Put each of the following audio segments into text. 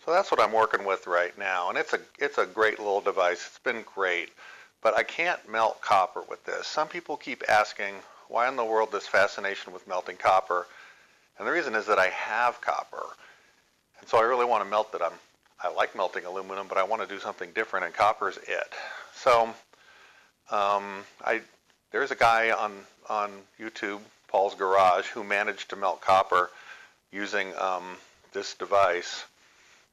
So that's what I'm working with right now, and it's a great little device. It's been great, but I can't melt copper with this. Some people keep asking why in the world this fascination with melting copper, and the reason is that I have copper, and so I really want to melt it. I like melting aluminum, but I want to do something different, and copper's it. So there's a guy on YouTube, Paul's Garage, who managed to melt copper using this device.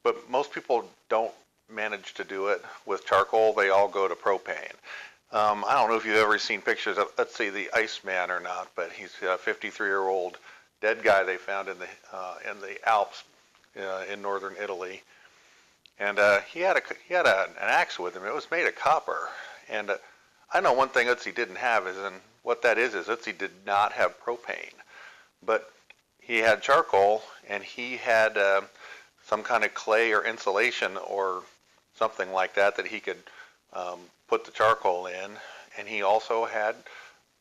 But most people don't manage to do it with charcoal. They all go to propane. I don't know if you've ever seen pictures of, let's say, the Iceman or not, but he's a 53-year-old dead guy they found in the Alps in northern Italy. And he had an axe with him. It was made of copper. And I know one thing Ötzi didn't have and what that is Ötzi did not have propane. But he had charcoal, and he had some kind of clay or insulation or something like that he could put the charcoal in, and he also had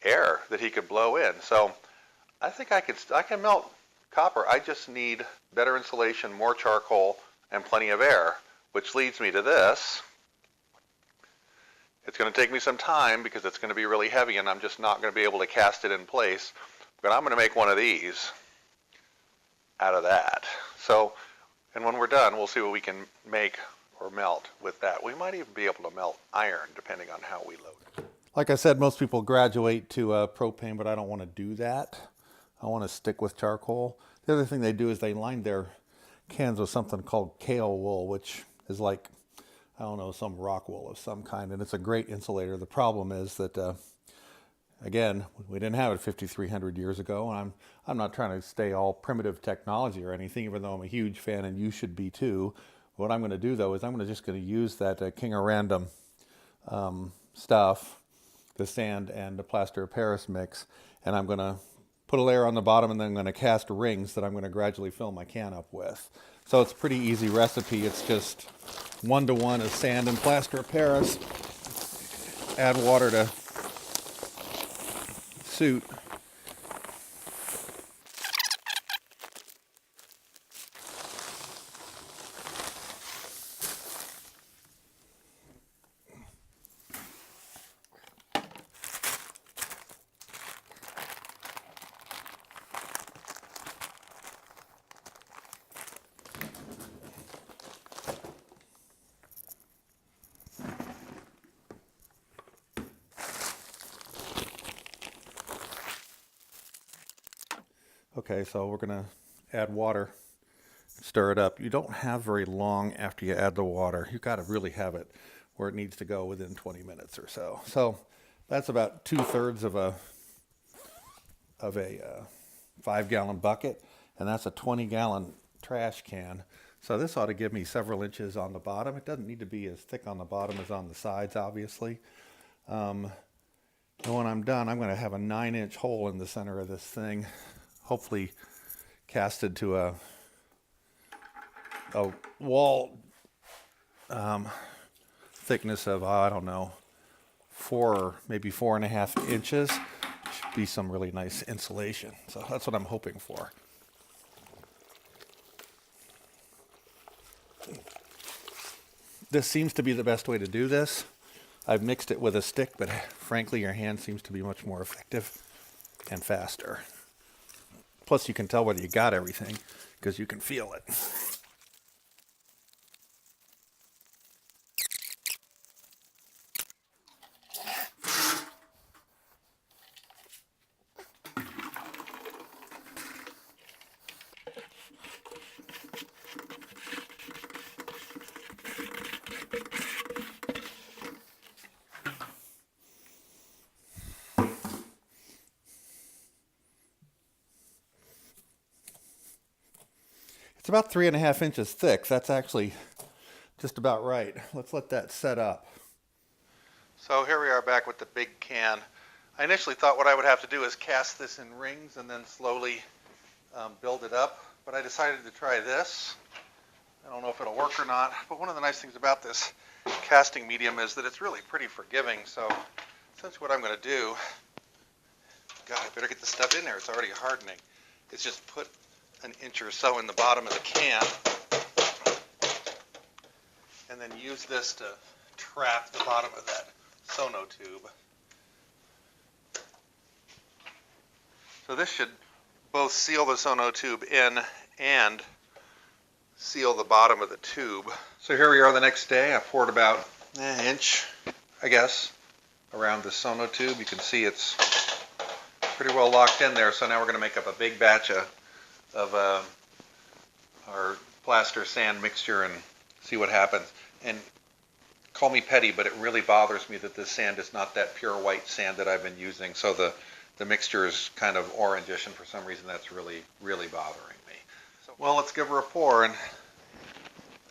air that he could blow in. So I think I can melt copper. I just need better insulation, more charcoal, and plenty of air, which leads me to this. It's going to take me some time because it's going to be really heavy, and I'm just not going to be able to cast it in place. But I'm going to make one of these out of that. So, and when we're done, we'll see what we can make or melt with that. We might even be able to melt iron depending on how we load it. Like I said, most people graduate to propane, but I don't want to do that. I want to stick with charcoal. The other thing they do is they line their cans with something called kale wool, which is like, I don't know, some rock wool of some kind, and it's a great insulator. The problem is that, again, we didn't have it 5,300 years ago, and I'm not trying to stay all primitive technology or anything, even though I'm a huge fan, and you should be too. What I'm going to do, though, is I'm just going to use that King of Random stuff, the sand and the plaster of Paris mix, and I'm going to put a layer on the bottom, and then I'm going to cast rings that I'm going to gradually fill my can up with. So it's a pretty easy recipe. It's just 1-to-1 of sand and plaster of Paris. Add water to suit. Okay, so we're going to add water, stir it up. You don't have very long after you add the water. You've got to really have it where it needs to go within 20 minutes or so. So that's about 2/3 of a 5-gallon bucket, and that's a 20-gallon trash can. So this ought to give me several inches on the bottom. It doesn't need to be as thick on the bottom as on the sides, obviously. And when I'm done, I'm going to have a 9-inch hole in the center of this thing, hopefully casted to a wall thickness of, I don't know, 4 or maybe 4.5 inches. Should be some really nice insulation. So that's what I'm hoping for. This seems to be the best way to do this. I've mixed it with a stick, but frankly, your hand seems to be much more effective and faster. Plus, you can tell whether you got everything because you can feel it. It's about 3.5 inches thick. That's actually just about right. Let's let that set up. So here we are back with the big can. I initially thought what I would have to do is cast this in rings and then slowly build it up, but I decided to try this. I don't know if it'll work or not, but one of the nice things about this casting medium is that it's really pretty forgiving. So essentially what I'm going to do, God, I better get the stuff in there. It's already hardening. It's just put an inch or so in the bottom of the can. and then use this to trap the bottom of that sono tube. So this should both seal the sono tube in and seal the bottom of the tube. So here we are the next day. I poured about an inch, I guess, around the sono tube. You can see it's pretty well locked in there. So now we're going to make up a big batch of our plaster sand mixture and see what happens. And call me petty, but it really bothers me that this sand is not that pure white sand that I've been using. So the mixture is kind of orangish, and for some reason that's really bothering me. So, well, let's give her a pour and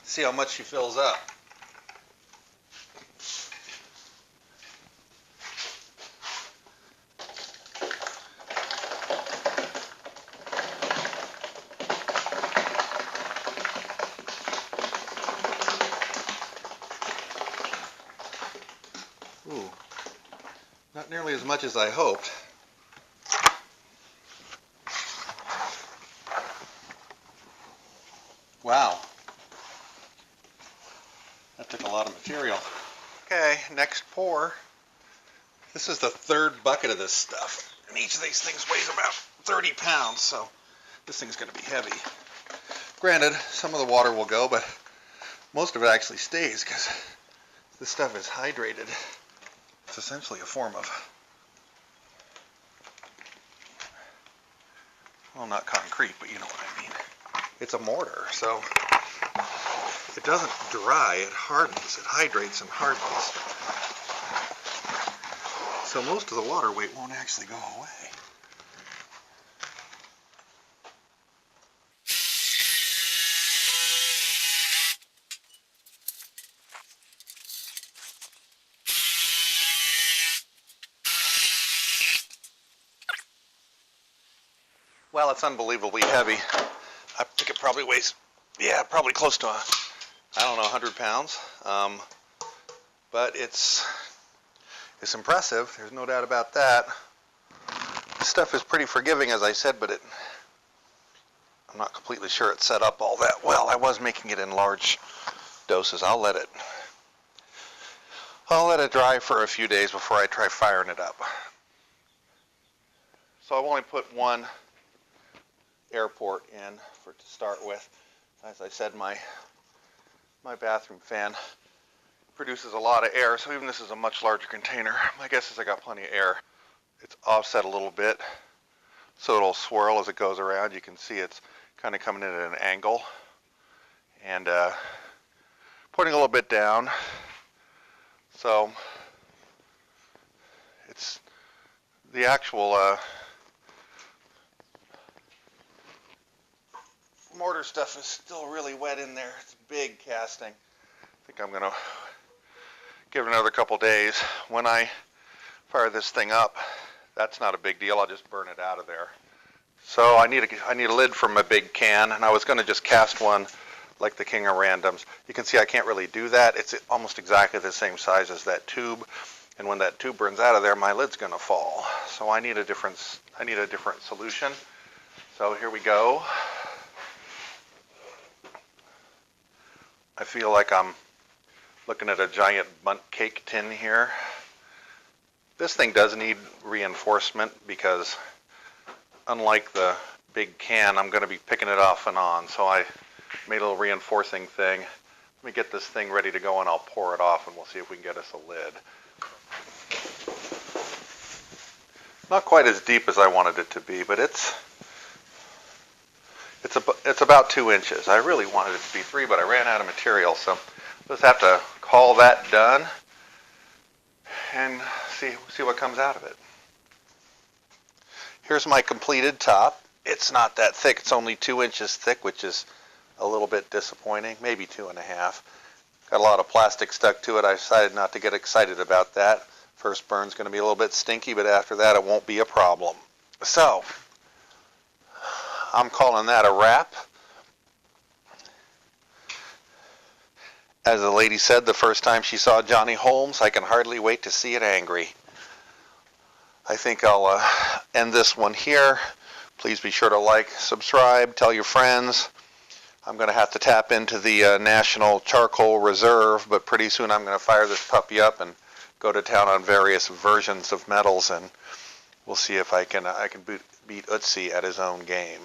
see how much she fills up. Ooh, not nearly as much as I hoped. Wow, that took a lot of material. Okay, next pour. This is the third bucket of this stuff, and each of these things weighs about 30 pounds, so this thing's going to be heavy. Granted, some of the water will go, but most of it actually stays because this stuff is hydrated. It's essentially a form of, well, not concrete, but you know what I mean. It's a mortar, so it doesn't dry, it hardens, it hydrates and hardens. So most of the water weight won't actually go away. Well, it's unbelievably heavy. I think it probably weighs, yeah, probably close to, I don't know, 100 pounds. But it's impressive. There's no doubt about that. This stuff is pretty forgiving, as I said, but I'm not completely sure it's set up all that well. I was making it in large doses. I'll let it dry for a few days before I try firing it up. So I've only put one air port in to start with. As I said, my bathroom fan produces a lot of air, so even this is a much larger container. My guess is I got plenty of air. It's offset a little bit, so it'll swirl as it goes around. You can see it's kind of coming in at an angle, and putting a little bit down. So it's the actual mortar stuff is still really wet in there. It's big casting. I think I'm going to give it another couple days. When I fire this thing up, that's not a big deal. I'll just burn it out of there. So I need a lid from a big can, and I was going to just cast one like the King of Randoms. You can see I can't really do that. It's almost exactly the same size as that tube, and when that tube burns out of there, my lid's going to fall. So I need a different solution. So here we go. I feel like I'm looking at a giant bundt cake tin here. This thing does need reinforcement because unlike the big can, I'm going to be picking it off and on. So I made a little reinforcing thing. Let me get this thing ready to go and I'll pour it off and we'll see if we can get us a lid. Not quite as deep as I wanted it to be, but it's about 2 inches. I really wanted it to be 3, but I ran out of material, so let's have to call that done and see what comes out of it. Here's my completed top. It's not that thick. It's only 2 inches thick, which is a little bit disappointing, maybe 2.5. Got a lot of plastic stuck to it. I decided not to get excited about that. First burn's going to be a little bit stinky, but after that it won't be a problem. So I'm calling that a wrap. As the lady said the first time she saw Johnny Holmes, I can hardly wait to see it angry. I think I'll end this one here. Please be sure to like, subscribe, tell your friends. I'm going to have to tap into the National Charcoal Reserve, but pretty soon I'm going to fire this puppy up and go to town on various versions of metals, and we'll see if I can beat Ötzi at his own game.